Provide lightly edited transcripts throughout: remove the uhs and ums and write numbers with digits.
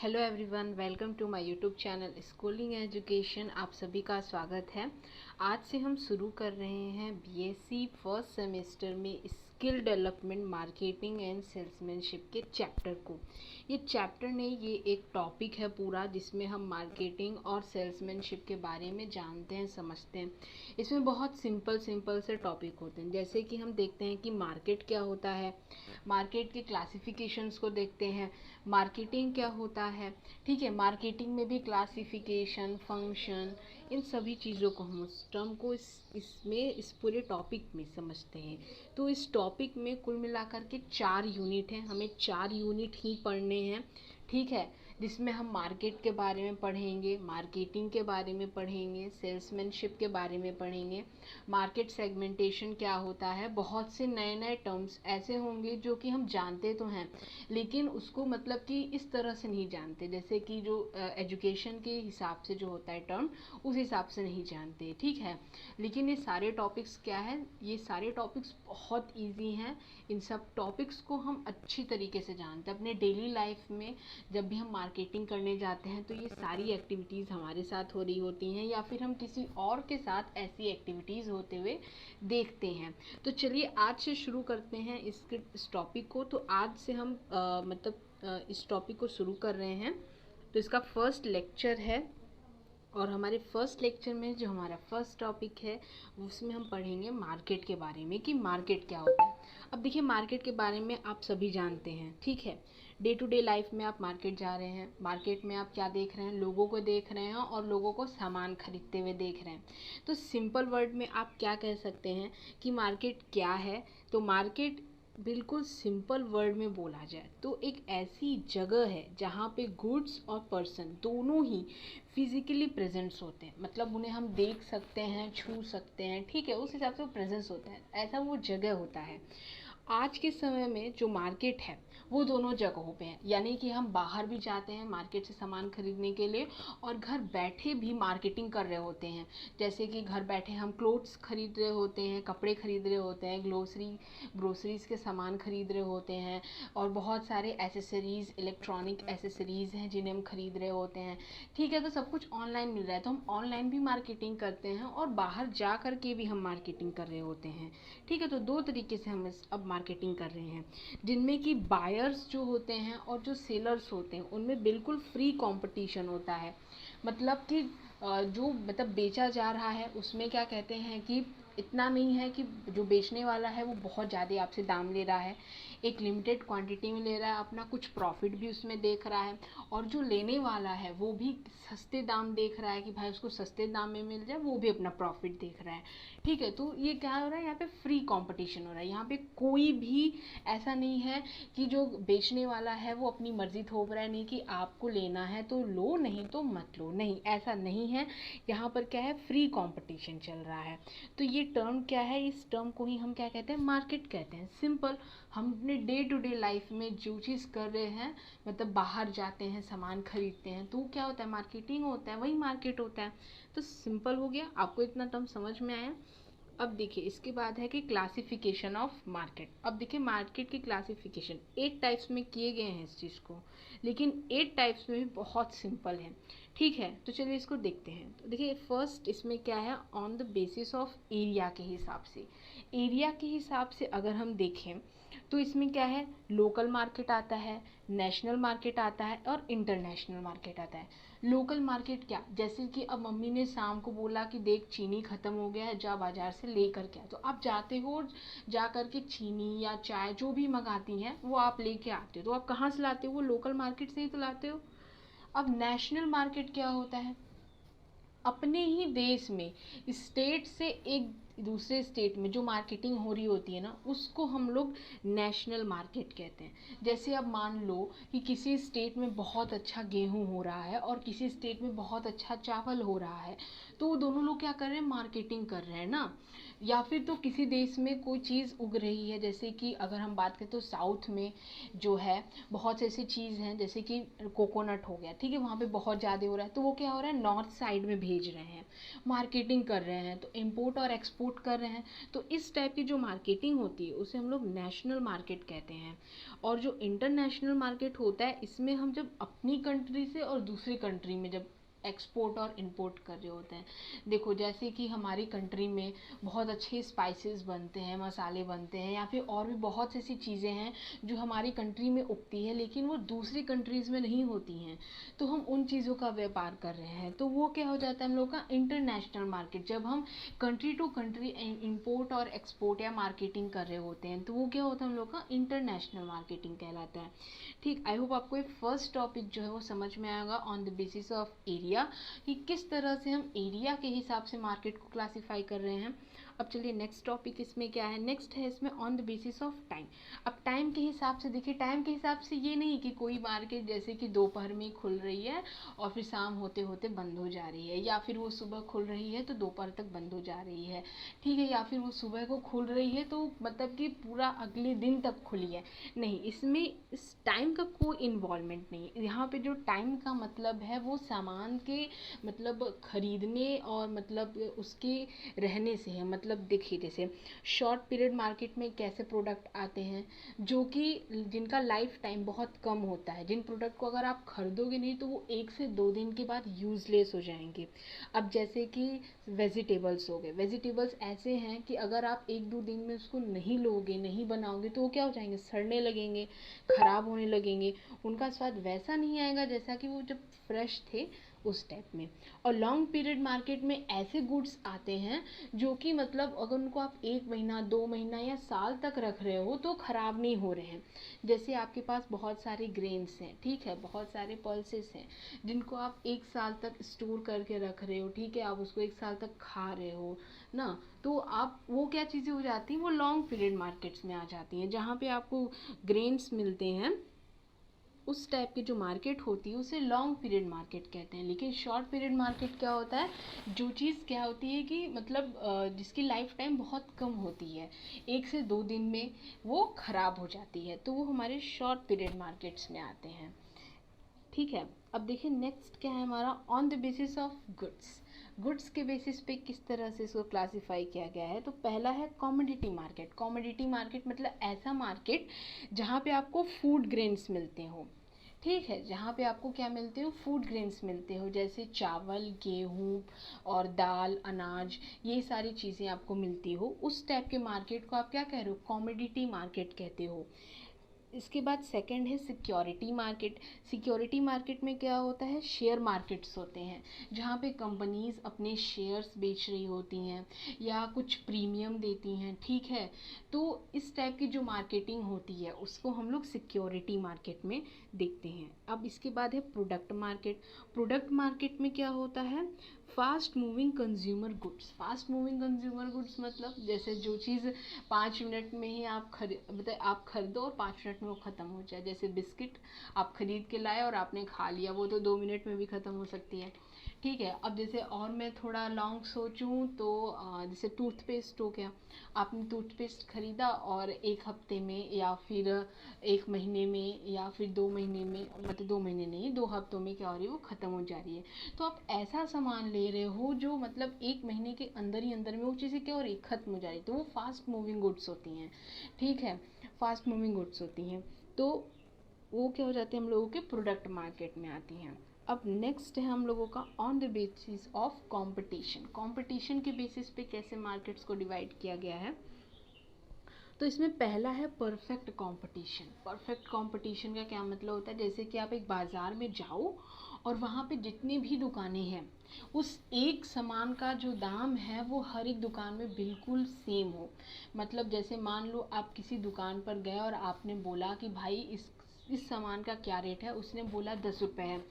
Hello everyone, welcome to my YouTube channel schooling education. आप सभी का स्वागत है। आज से हम शुरू कर रहे हैं बीएससी फर्स्ट सेमेस्टर में skill development marketing and salesmanship के चैप्टर को। ये चैप्टर नहीं, ये एक टॉपिक है पूरा जिसमें हम मार्केटिंग और सेल्समैनशिप के बारे में जानते हैं, समझते हैं। इसमें बहुत सिंपल से टॉपिक होते हैं, जैसे कि हम देखते हैं कि मार्केट क्या होता है, मार्केट के क्लासिफिकेशंस को देखते हैं, मार्केटिंग क्या होता है। ठीक है, मार्केटिंग में भी क्लासिफिकेशन, फंक्शन, इन सभी चीज़ों को हम उस टर्म को इस पूरे टॉपिक में समझते हैं। तो इस टॉपिक में कुल मिलाकर के 4 यूनिट हैं, हमें 4 यूनिट ही पढ़ने हैं। ठीक है, जिसमें हम मार्केट के बारे में पढ़ेंगे, मार्केटिंग के बारे में पढ़ेंगे, सेल्समैनशिप के बारे में पढ़ेंगे, मार्केट सेगमेंटेशन क्या होता है। बहुत से नए नए टर्म्स ऐसे होंगे जो कि हम जानते तो हैं, लेकिन उसको मतलब कि इस तरह से नहीं जानते, जैसे कि जो एजुकेशन के हिसाब से जो होता है टर्म, उस हिसाब से नहीं जानते। ठीक है, लेकिन ये सारे टॉपिक्स क्या है, ये सारे टॉपिक्स बहुत इजी हैं। इन सब टॉपिक्स को हम अच्छी तरीके से जानते हैं अपने डेली लाइफ में। जब भी हम मार्केटिंग करने जाते हैं तो ये सारी एक्टिविटीज़ हमारे साथ हो रही होती हैं, या फिर हम किसी और के साथ ऐसी एक्टिविटीज़ होते हुए देखते हैं। तो चलिए आज से शुरू करते हैं इस टॉपिक को। तो आज से हम इस टॉपिक को शुरू कर रहे हैं। तो इसका फर्स्ट लेक्चर है, और हमारे फर्स्ट लेक्चर में जो हमारा फर्स्ट टॉपिक है उसमें हम पढ़ेंगे मार्केट के बारे में, कि मार्केट क्या होता है। अब देखिए, मार्केट के बारे में आप सभी जानते हैं। ठीक है, डे टू डे लाइफ में आप मार्केट जा रहे हैं, मार्केट में आप क्या देख रहे हैं, लोगों को देख रहे हैं और लोगों को सामान खरीदते हुए देख रहे हैं। तो सिंपल वर्ड में आप क्या कह सकते हैं कि मार्केट क्या है। तो मार्केट बिल्कुल सिंपल वर्ड में बोला जाए तो एक ऐसी जगह है जहाँ पे गुड्स और पर्सन दोनों ही फिजिकली प्रेजेंट्स होते हैं, मतलब उन्हें हम देख सकते हैं, छू सकते हैं। ठीक है, उस हिसाब से वो प्रेजेंस होते हैं, ऐसा वो जगह होता है। आज के समय में जो मार्केट है वो दोनों जगहों पे है, यानी कि हम बाहर भी जाते हैं मार्केट से सामान खरीदने के लिए, और घर बैठे भी मार्केटिंग कर रहे होते हैं। जैसे कि घर बैठे हम क्लोथ्स खरीद रहे होते हैं, कपड़े खरीद रहे होते हैं, ग्रोसरीज के सामान खरीद रहे होते हैं, और बहुत सारे एसेसरीज़, इलेक्ट्रॉनिक एसेसरीज़ हैं जिन्हें हम खरीद रहे होते हैं। ठीक है, तो सब कुछ ऑनलाइन मिल रहा है, तो हम ऑनलाइन भी मार्केटिंग करते हैं और बाहर जा कर के भी हम मार्केटिंग कर रहे होते हैं। ठीक है, तो 2 तरीके से हम अब मार्केटिंग कर रहे हैं, जिनमें कि बायर्स जो होते हैं और जो सेलर्स होते हैं उनमें बिल्कुल फ्री कंपटीशन होता है। मतलब कि जो बेचा जा रहा है उसमें क्या कहते हैं कि इतना नहीं है कि जो बेचने वाला है वो बहुत ज़्यादा आपसे दाम ले रहा है, एक लिमिटेड क्वांटिटी में ले रहा है, अपना कुछ प्रॉफिट भी उसमें देख रहा है। और जो लेने वाला है वो भी सस्ते दाम देख रहा है कि भाई उसको सस्ते दाम में मिल जाए, वो भी अपना प्रॉफिट देख रहा है। ठीक है, तो ये क्या हो रहा है, यहाँ पे फ्री कंपटीशन हो रहा है। यहाँ पे कोई भी ऐसा नहीं है कि जो बेचने वाला है वो अपनी मर्जी थोप रहा है, नहीं कि आपको लेना है तो लो, नहीं तो मत लो, नहीं, ऐसा नहीं है। यहाँ पर क्या है, फ्री कंपटीशन चल रहा है। तो ये टर्म क्या है, इस टर्म को ही हम क्या कहते हैं, मार्केट कहते हैं। सिंपल, हम अपने डे टू डे लाइफ में जो चीज़ कर रहे हैं, मतलब बाहर जाते हैं, सामान खरीदते हैं, तो क्या होता है, मार्केटिंग होता है, वही मार्केट होता है। तो सिंपल हो गया, आपको इतना टर्म समझ में आया। अब देखिए, इसके बाद है कि क्लासिफिकेशन ऑफ मार्केट। अब देखिए, मार्केट की क्लासिफिकेशन 8 टाइप्स में किए गए हैं इस चीज़ को, लेकिन 8 टाइप्स में भी बहुत सिंपल है। ठीक है, तो चलिए इसको देखते हैं। तो देखिए, फर्स्ट इसमें क्या है, on the basis of area के हिसाब से। एरिया के हिसाब से अगर हम देखें तो इसमें क्या है, लोकल मार्केट आता है, नेशनल मार्केट आता है, और इंटरनेशनल मार्केट आता है। लोकल मार्केट क्या, जैसे कि अब मम्मी ने शाम को बोला कि देख चीनी ख़त्म हो गया है, जा बाज़ार से लेकर के आ, तो आप जाते हो, जा कर के चीनी या चाय जो भी मंगाती हैं वो आप लेके आते हो। तो आप कहाँ से लाते हो, वो लोकल मार्केट से ही तो लाते हो। अब नेशनल मार्केट क्या होता है, अपने ही देश में स्टेट से एक दूसरे स्टेट में जो मार्केटिंग हो रही होती है ना, उसको हम लोग नेशनल मार्केट कहते हैं। जैसे अब मान लो कि किसी स्टेट में बहुत अच्छा गेहूं हो रहा है और किसी स्टेट में बहुत अच्छा चावल हो रहा है, तो वो दोनों लोग क्या कर रहे हैं, मार्केटिंग कर रहे हैं ना। या फिर तो किसी देश में कोई चीज़ उग रही है, जैसे कि अगर हम बात करें तो साउथ में जो है बहुत से ऐसी चीज़ हैं, जैसे कि कोकोनट हो गया। ठीक है, वहाँ पे बहुत ज़्यादा हो रहा है, तो वो क्या हो रहा है, नॉर्थ साइड में भेज रहे हैं, मार्केटिंग कर रहे हैं। तो इम्पोर्ट और एक्सपोर्ट एक्सपोर्ट कर रहे हैं। तो इस टाइप की जो मार्केटिंग होती है उसे हम लोग नेशनल मार्केट कहते हैं। और जो इंटरनेशनल मार्केट होता है, इसमें हम जब अपनी कंट्री से और दूसरी कंट्री में जब एक्सपोर्ट और इंपोर्ट कर रहे होते हैं। देखो, जैसे कि हमारी कंट्री में बहुत अच्छे स्पाइसेस बनते हैं, मसाले बनते हैं, या फिर और भी बहुत ऐसी चीज़ें हैं जो हमारी कंट्री में उगती है लेकिन वो दूसरी कंट्रीज़ में नहीं होती हैं। तो हम उन चीज़ों का व्यापार कर रहे हैं, तो वो क्या हो जाता है हम लोग का इंटरनेशनल मार्केट। जब हम कंट्री टू कंट्री इंपोर्ट और एक्सपोर्ट या मार्केटिंग कर रहे होते हैं तो वो क्या होता है हम लोग का इंटरनेशनल मार्केटिंग कहलाता है। ठीक, आई होप आपको ये फर्स्ट टॉपिक जो है वो समझ में आएगा on the basis of area, कि किस तरह से हम एरिया के हिसाब से मार्केट को क्लासीफाई कर रहे हैं। अब चलिए नेक्स्ट टॉपिक इसमें क्या है, नेक्स्ट है इसमें on the basis of time. अब टाइम के हिसाब से देखिए, टाइम के हिसाब से ये नहीं कि कोई मार्केट जैसे कि दोपहर में खुल रही है और फिर शाम होते होते बंद हो जा रही है, या फिर वो सुबह खुल रही है तो दोपहर तक बंद हो जा रही है, ठीक है, या फिर वो सुबह को खुल रही है तो मतलब कि पूरा अगले दिन तक खुली है। नहीं, इसमें इस टाइम का कोई इन्वॉल्वमेंट नहीं है। यहाँ पे जो टाइम का मतलब है वो सामान के मतलब खरीदने और मतलब उसके रहने से है। मतलब देखिए, जैसे शॉर्ट पीरियड मार्केट में कैसे प्रोडक्ट आते हैं जो कि जिनका लाइफ टाइम बहुत कम होता है, जिन प्रोडक्ट को अगर आप खरीदोगे नहीं तो वो 1 से 2 दिन के बाद यूजलेस हो जाएंगे। अब जैसे कि वेजिटेबल्स हो गए, वेजिटेबल्स ऐसे हैं कि अगर आप 1-2 दिन में उसको नहीं लोगे, नहीं बनाओगे तो वो क्या हो जाएंगे, सड़ने लगेंगे, ख़राब होने लगेंगे, उनका स्वाद वैसा नहीं आएगा जैसा कि वो जब फ्रेश थे उस टाइप में। और लॉन्ग पीरियड मार्केट में ऐसे गुड्स आते हैं जो कि मतलब अगर उनको आप 1 महीना 2 महीना या साल तक रख रहे हो तो ख़राब नहीं हो रहे हैं। जैसे आपके पास बहुत सारे ग्रेन्स हैं, ठीक है, बहुत सारे पल्सेस हैं जिनको आप 1 साल तक स्टोर करके रख रहे हो, ठीक है, आप उसको 1 साल तक खा रहे हो ना, तो आप वो क्या चीज़ें हो जाती हैं, वो लॉन्ग पीरियड मार्केट्स में आ जाती हैं जहाँ पे आपको ग्रेन्स मिलते हैं। उस टाइप की जो मार्केट होती है उसे लॉन्ग पीरियड मार्केट कहते हैं। लेकिन शॉर्ट पीरियड मार्केट क्या होता है, जो चीज़ क्या होती है कि मतलब जिसकी लाइफ टाइम बहुत कम होती है, 1 से 2 दिन में वो ख़राब हो जाती है, तो वो हमारे शॉर्ट पीरियड मार्केट्स में आते हैं। ठीक है, अब देखिए नेक्स्ट क्या है हमारा, on the basis of goods. Goods के बेसिस पे किस तरह से इसको क्लासीफाई किया गया है, तो पहला है कॉमोडिटी मार्केट। कॉमोडिटी मार्केट मतलब ऐसा मार्केट जहाँ पे आपको फूड ग्रेन्स मिलते हो, ठीक है, जहाँ पे आपको क्या मिलते हो, फूड ग्रेन्स मिलते हो, जैसे चावल, गेहूँ और दाल, अनाज, ये सारी चीज़ें आपको मिलती हो, उस टाइप के मार्केट को आप क्या कह रहे हो, कॉमोडिटी मार्केट कहते हो। इसके बाद सेकंड है सिक्योरिटी मार्केट। सिक्योरिटी मार्केट में क्या होता है, शेयर मार्केट्स होते हैं जहाँ पे कंपनीज अपने शेयर्स बेच रही होती हैं या कुछ प्रीमियम देती हैं, ठीक है, तो इस टाइप की जो मार्केटिंग होती है उसको हम लोग सिक्योरिटी मार्केट में देखते हैं। अब इसके बाद है प्रोडक्ट मार्केट। प्रोडक्ट मार्केट में क्या होता है, fast moving consumer goods. Fast moving consumer goods मतलब जैसे जो चीज़ 5 मिनट में ही मतलब आप खरीदो और 5 मिनट में वो ख़त्म हो जाए। जैसे बिस्किट आप खरीद के लाए और आपने खा लिया, वो तो 2 मिनट में भी ख़त्म हो सकती है, ठीक है। अब जैसे और मैं थोड़ा लॉन्ग सोचूं तो जैसे टूथपेस्ट हो गया, आपने टूथपेस्ट ख़रीदा और 1 हफ्ते में या फिर 1 महीने में या फिर 2 महीने में, मतलब 2 महीने नहीं 2 हफ्तों में क्या हो रही है, वो ख़त्म हो जा रही है। तो आप ऐसा सामान ले रहे हो जो मतलब 1 महीने के अंदर ही अंदर में वो चीज़ें क्या हो रही है, ख़त्म हो जा रही है, तो वो फास्ट मूविंग गुड्स होती हैं, ठीक है, फास्ट मूविंग गुड्स होती हैं, तो वो क्या हो जाते हैं, हम लोगों के प्रोडक्ट मार्केट में आती हैं। अब नेक्स्ट है हम लोगों का on the basis of competition. Competition के बेसिस पे कैसे मार्केट्स को डिवाइड किया गया है, तो इसमें पहला है परफेक्ट कंपटीशन। परफेक्ट कंपटीशन का क्या मतलब होता है, जैसे कि आप एक बाज़ार में जाओ और वहाँ पे जितनी भी दुकानें हैं उस एक सामान का जो दाम है वो हर एक दुकान में बिल्कुल सेम हो। मतलब जैसे मान लो आप किसी दुकान पर गए और आपने बोला कि भाई इस सामान का क्या रेट है, उसने बोला 10 रुपये है।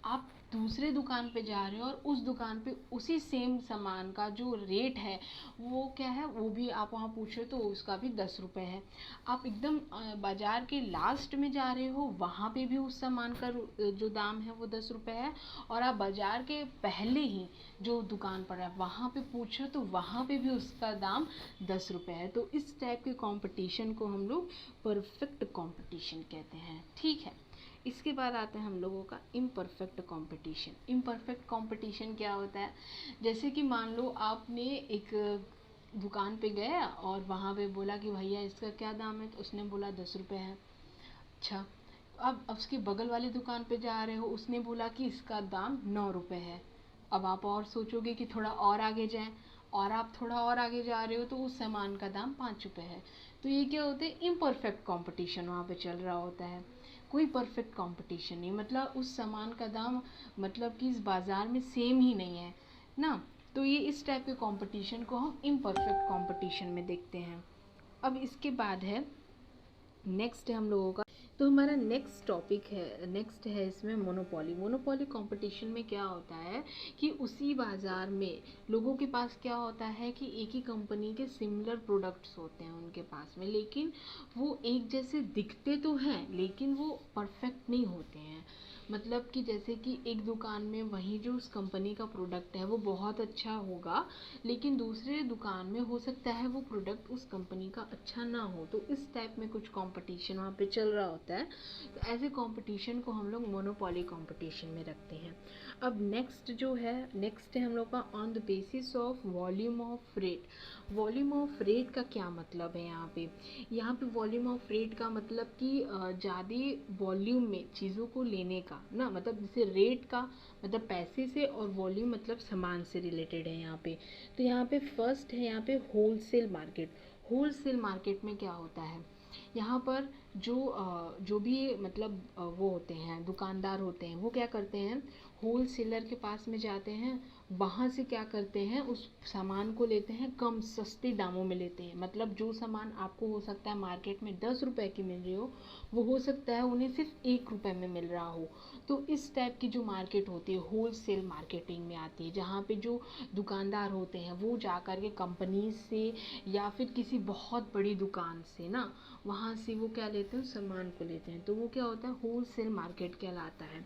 आप दूसरे दुकान पे जा रहे हो और उस दुकान पे उसी सेम सामान का जो रेट है वो क्या है, वो भी आप वहाँ पूछ रहे हो तो उसका भी 10 रुपये है। आप एकदम बाज़ार के लास्ट में जा रहे हो, वहाँ पे भी उस सामान का जो दाम है वो 10 रुपये है, और आप बाज़ार के पहले ही जो दुकान पर है वहाँ पे पूछ रहे हो तो वहाँ पे भी उसका दाम 10 रुपये है। तो इस टाइप के कंपटीशन को हम लोग परफेक्ट कंपटीशन कहते हैं, ठीक है। इसके बाद आता है हम लोगों का इम्परफेक्ट कंपटीशन। इम्परफेक्ट कंपटीशन क्या होता है, जैसे कि मान लो आपने एक दुकान पे गया और वहाँ पे बोला कि भैया इसका क्या दाम है, तो उसने बोला 10 रुपये है। अच्छा, अब उसके बगल वाली दुकान पे जा रहे हो, उसने बोला कि इसका दाम 9 रुपये है। अब आप और सोचोगे कि थोड़ा और आगे जाएं, और आप थोड़ा और आगे जा रहे हो तो उस सामान का दाम 5 रुपये है। तो ये क्या होता है, इम्परफेक्ट कंपटीशन वहाँ पे चल रहा होता है, कोई परफेक्ट कंपटीशन नहीं, मतलब उस सामान का दाम मतलब कि इस बाज़ार में सेम ही नहीं है ना। तो ये इस टाइप के कंपटीशन को हम इम्परफेक्ट कंपटीशन में देखते हैं। अब इसके बाद है नेक्स्ट है हम लोगों का, तो हमारा नेक्स्ट है इसमें मोनोपोली। मोनोपोली कंपटीशन में क्या होता है कि उसी बाज़ार में लोगों के पास क्या होता है कि एक ही कंपनी के सिमिलर प्रोडक्ट्स होते हैं उनके पास में, लेकिन वो एक जैसे दिखते तो हैं लेकिन वो परफेक्ट नहीं होते हैं। मतलब कि जैसे कि एक दुकान में वही जो उस कंपनी का प्रोडक्ट है वो बहुत अच्छा होगा, लेकिन दूसरे दुकान में हो सकता है वो प्रोडक्ट उस कंपनी का अच्छा ना हो, तो इस टाइप में कुछ कंपटीशन वहाँ पे चल रहा होता है। तो ऐसे कंपटीशन को हम लोग मोनोपोली कंपटीशन में रखते हैं। अब नेक्स्ट है हम लोग का on the basis of volume of rate. Volume of rate का क्या मतलब है यहाँ पे वॉल्यूम ऑफ रेट का मतलब कि ज़्यादा वॉल्यूम में चीज़ों को लेने का ना, मतलब जैसे रेट का मतलब पैसे से और वॉल्यूम मतलब सामान से रिलेटेड है यहाँ पे। तो यहाँ पे फर्स्ट है यहाँ पे होलसेल मार्केट। होलसेल मार्केट में क्या होता है, यहाँ पर जो भी मतलब वो होते हैं दुकानदार होते हैं, वो क्या करते हैं, होलसेलर के पास में जाते हैं, वहाँ से क्या करते हैं उस सामान को लेते हैं, कम सस्ते दामों में लेते हैं। मतलब जो सामान आपको हो सकता है मार्केट में 10 रुपए की मिल रही हो, वो हो सकता है उन्हें सिर्फ 1 रुपए में मिल रहा हो। तो इस टाइप की जो मार्केट होती है होलसेल मार्केटिंग में आती है, जहाँ पे जो दुकानदार होते हैं वो जा कर के कंपनी से या फिर किसी बहुत बड़ी दुकान से ना, वहाँ से वो क्या लेते हैं, सामान को लेते हैं, तो वो क्या होता है होलसेल मार्केट कहलाता है।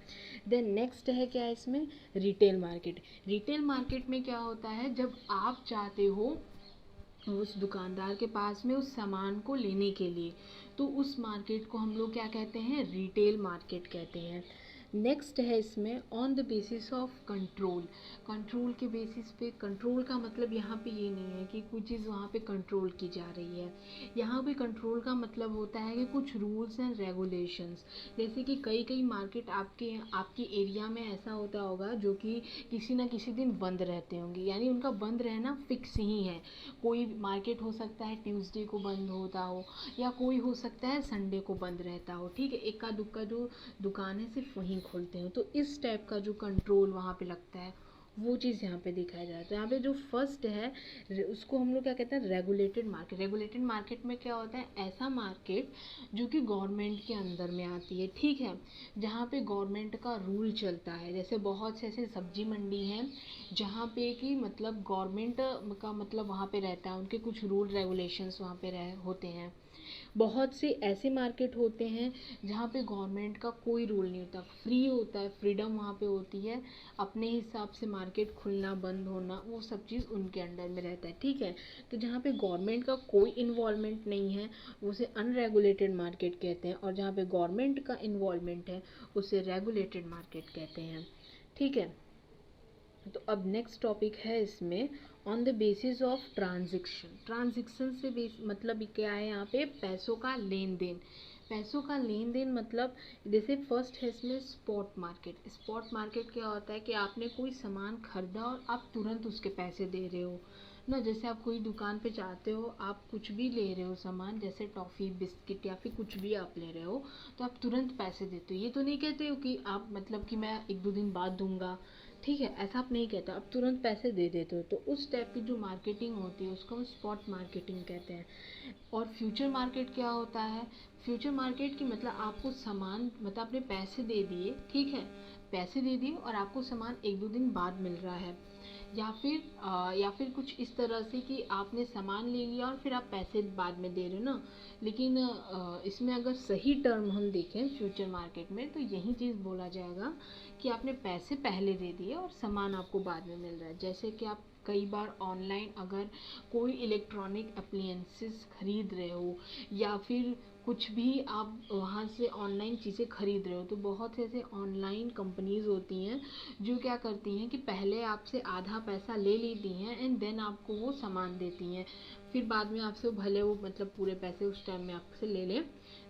देन नेक्स्ट है क्या इसमें, रिटेल मार्केट। रिटेल मार्केट में क्या होता है, जब आप चाहते हो उस दुकानदार के पास में उस सामान को लेने के लिए, तो उस मार्केट को हम लोग क्या कहते हैं, रिटेल मार्केट कहते हैं। नेक्स्ट है इसमें on the basis of control. Control के बेसिस पे, कंट्रोल का मतलब यहाँ पे ये नहीं है कि कुछ चीज़ वहाँ पे कंट्रोल की जा रही है। यहाँ पे कंट्रोल का मतलब होता है कि कुछ रूल्स एंड रेगुलेशंस, जैसे कि कई कई मार्केट आपके एरिया में ऐसा होता होगा जो कि किसी ना किसी दिन बंद रहते होंगे, यानी उनका बंद रहना फिक्स ही है। कोई मार्केट हो सकता है ट्यूसडे को बंद होता हो, या कोई हो सकता है संडे को बंद रहता हो, ठीक है, इक्का दुक्का जो दुकान है सिर्फ वहीं खोलते हो। तो इस टाइप का जो कंट्रोल वहाँ पे लगता है वो चीज़ यहाँ पे दिखाया जाता है। यहाँ पे जो फर्स्ट है उसको हम लोग क्या कहते हैं, रेगुलेटेड मार्केट। रेगुलेटेड मार्केट में क्या होता है, ऐसा मार्केट जो कि गवर्नमेंट के अंदर में आती है, ठीक है, जहाँ पे गवर्नमेंट का रूल चलता है। जैसे बहुत से ऐसे सब्जी मंडी हैं जहाँ पे कि मतलब गवर्नमेंट का मतलब वहाँ पे रहता है, उनके कुछ रूल रेगुलेशंस वहाँ पे होते हैं। बहुत से ऐसे मार्केट होते हैं जहाँ पे गवर्नमेंट का कोई रूल नहीं होता, फ्री होता है, फ्रीडम वहाँ पे होती है, अपने हिसाब से मार्केट खुलना बंद होना वो सब चीज़ उनके अंडर में रहता है, ठीक है। तो जहाँ पे गवर्नमेंट का कोई इन्वॉल्वमेंट नहीं है उसे अनरेगुलेटेड मार्केट कहते हैं, और जहाँ पे गवर्नमेंट का इन्वॉल्वमेंट है उसे रेगुलेटेड मार्केट कहते हैं, ठीक है। तो अब नेक्स्ट टॉपिक है इसमें on the basis of transaction. Transaction से मतलब क्या है, यहाँ पे पैसों का लेन देन। पैसों का लेन देन मतलब जैसे फर्स्ट है इसमें स्पॉट मार्केट। स्पॉट मार्केट क्या होता है कि आपने कोई सामान खरीदा और आप तुरंत उसके पैसे दे रहे हो ना। जैसे आप कोई दुकान पे जाते हो, आप कुछ भी ले रहे हो सामान, जैसे टॉफ़ी बिस्किट या फिर कुछ भी आप ले रहे हो, तो आप तुरंत पैसे देते हो। ये तो नहीं कहते हो कि आप मतलब कि मैं 1-2 दिन बाद दूंगा, ठीक है, ऐसा आप नहीं कहते, आप तुरंत पैसे दे देते हो। तो उस टाइप की जो मार्केटिंग होती है उसको हम स्पॉट मार्केटिंग कहते हैं। और फ्यूचर मार्केट क्या होता है, फ्यूचर मार्केट की मतलब आपको सामान मतलब आपने पैसे दे दिए, ठीक है, पैसे दे दिए और आपको सामान 1-2 दिन बाद मिल रहा है, या फिर कुछ इस तरह से कि आपने सामान ले लिया और फिर आप पैसे बाद में दे रहे हो ना। लेकिन इसमें अगर सही टर्म हम देखें फ्यूचर मार्केट में, तो यही चीज़ बोला जाएगा कि आपने पैसे पहले दे दिए और सामान आपको बाद में मिल रहा है। जैसे कि आप कई बार ऑनलाइन अगर कोई इलेक्ट्रॉनिक अप्लायंसेस खरीद रहे हो, या फिर कुछ भी आप वहाँ से ऑनलाइन चीज़ें खरीद रहे हो तो बहुत से ऐसे ऑनलाइन कंपनीज़ होती हैं जो क्या करती हैं कि पहले आपसे आधा पैसा ले लेती हैं एंड देन आपको वो सामान देती हैं। फिर बाद में आपसे भले वो मतलब पूरे पैसे उस टाइम में आपसे ले लें,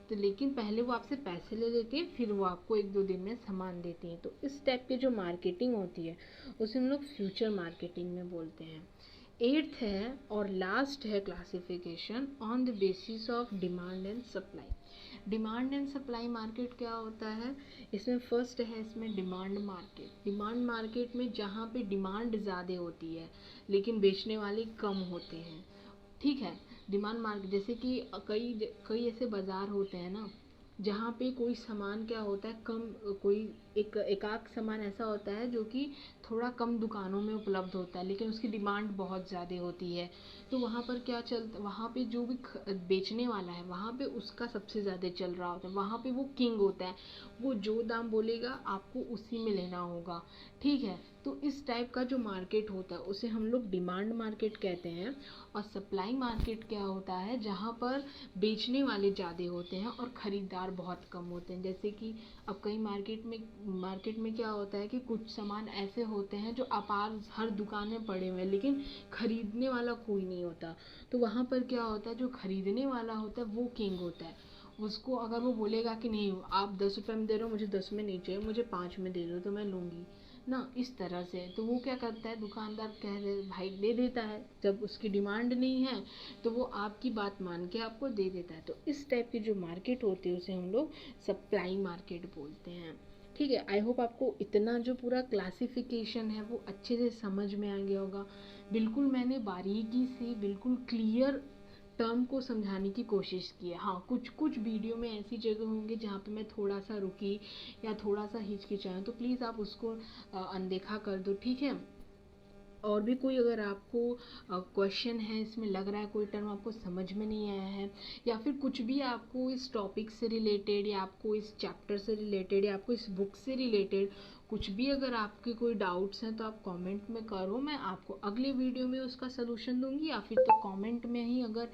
तो लेकिन पहले वो आपसे पैसे ले लेती हैं, फिर वो आपको 1-2 दिन में सामान देती हैं। तो इस टाइप की जो मार्केटिंग होती है उसे हम लोग फ्यूचर मार्केटिंग में बोलते हैं। 8th है और लास्ट है classification on the basis of demand and supply. Demand and supply market क्या होता है? इसमें फर्स्ट है इसमें डिमांड मार्केट। डिमांड मार्केट में जहाँ पे डिमांड ज़्यादा होती है लेकिन बेचने वाले कम होते हैं, ठीक है। डिमांड मार्केट जैसे कि कई कई ऐसे बाज़ार होते हैं ना जहाँ पे कोई सामान क्या होता है कम, कोई एकाक सामान ऐसा होता है जो कि थोड़ा कम दुकानों में उपलब्ध होता है लेकिन उसकी डिमांड बहुत ज़्यादा होती है। तो वहाँ पर क्या चलता, वहाँ पे जो भी बेचने वाला है वहाँ पे उसका सबसे ज़्यादा चल रहा होता है, वहाँ पे वो किंग होता है, वो जो दाम बोलेगा आपको उसी में लेना होगा, ठीक है। तो इस टाइप का जो मार्केट होता है उसे हम लोग डिमांड मार्केट कहते हैं। और सप्लाई मार्केट क्या होता है? जहाँ पर बेचने वाले ज़्यादा होते हैं और ख़रीदार बहुत कम होते हैं। जैसे कि अब कई मार्केट में क्या होता है कि कुछ सामान ऐसे होते हैं जो अपार हर दुकान में पड़े हुए हैं लेकिन ख़रीदने वाला कोई नहीं होता। तो वहाँ पर क्या होता है, जो ख़रीदने वाला होता है वो किंग होता है। उसको अगर वो बोलेगा कि नहीं आप 10 रुपये में दे रहे हो, मुझे 10 में नहीं चाहिए, मुझे 5 में दे दो तो मैं लूँगी ना, इस तरह से। तो वो क्या करता है, दुकानदार कह रहे भाई दे देता है, जब उसकी डिमांड नहीं है तो वो आपकी बात मान के आपको दे देता है। तो इस टाइप की जो मार्केट होती है उसे हम लोग सप्लाई मार्केट बोलते हैं, ठीक है। आई होप आपको इतना जो पूरा क्लासिफिकेशन है वो अच्छे से समझ में आ गया होगा। बिल्कुल मैंने बारीकी से बिल्कुल क्लियर टर्म को समझाने की कोशिश की है। हाँ, कुछ कुछ वीडियो में ऐसी जगह होंगे जहाँ पे मैं थोड़ा सा रुकी या थोड़ा सा हिचकिचाऊँ, तो प्लीज़ आप उसको अनदेखा कर दो, ठीक है। और भी कोई अगर आपको क्वेश्चन है, इसमें लग रहा है कोई टर्म आपको समझ में नहीं आया है या फिर कुछ भी आपको इस टॉपिक से रिलेटेड या आपको इस चैप्टर से रिलेटेड या आपको इस बुक से रिलेटेड कुछ भी अगर आपके कोई डाउट्स हैं तो आप कमेंट में करो, मैं आपको अगले वीडियो में उसका सलूशन दूंगी। या फिर तो कमेंट में ही अगर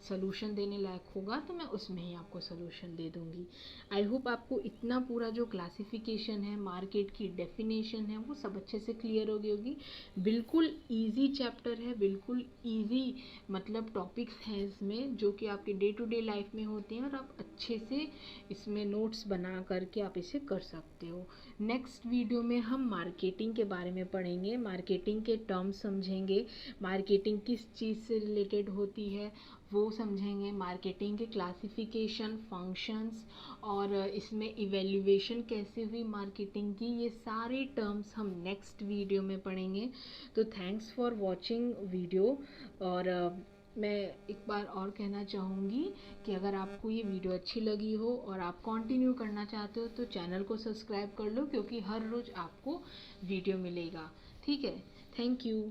सलूशन देने लायक होगा तो मैं उसमें ही आपको सलूशन दे दूंगी। आई होप आपको इतना पूरा जो क्लासिफिकेशन है, मार्केट की डेफिनेशन है, वो सब अच्छे से क्लियर हो गई होगी। बिल्कुल ईजी चैप्टर है, बिल्कुल ईजी मतलब टॉपिक्स हैं इसमें जो कि आपके डे टू डे लाइफ में होते हैं और आप अच्छे से इसमें नोट्स बना करके आप इसे कर सकते हो। नेक्स्ट वीडियो में हम मार्केटिंग के बारे में पढ़ेंगे, मार्केटिंग के टर्म्स समझेंगे, मार्केटिंग किस चीज़ से रिलेटेड होती है वो समझेंगे, मार्केटिंग के क्लासिफिकेशन, फंक्शंस और इसमें इवैल्यूएशन कैसे हुई मार्केटिंग की, ये सारे टर्म्स हम नेक्स्ट वीडियो में पढ़ेंगे। तो थैंक्स फॉर वॉचिंग वीडियो। और मैं एक बार और कहना चाहूँगी कि अगर आपको ये वीडियो अच्छी लगी हो और आप कंटिन्यू करना चाहते हो तो चैनल को सब्सक्राइब कर लो, क्योंकि हर रोज़ आपको वीडियो मिलेगा, ठीक है। Thank you.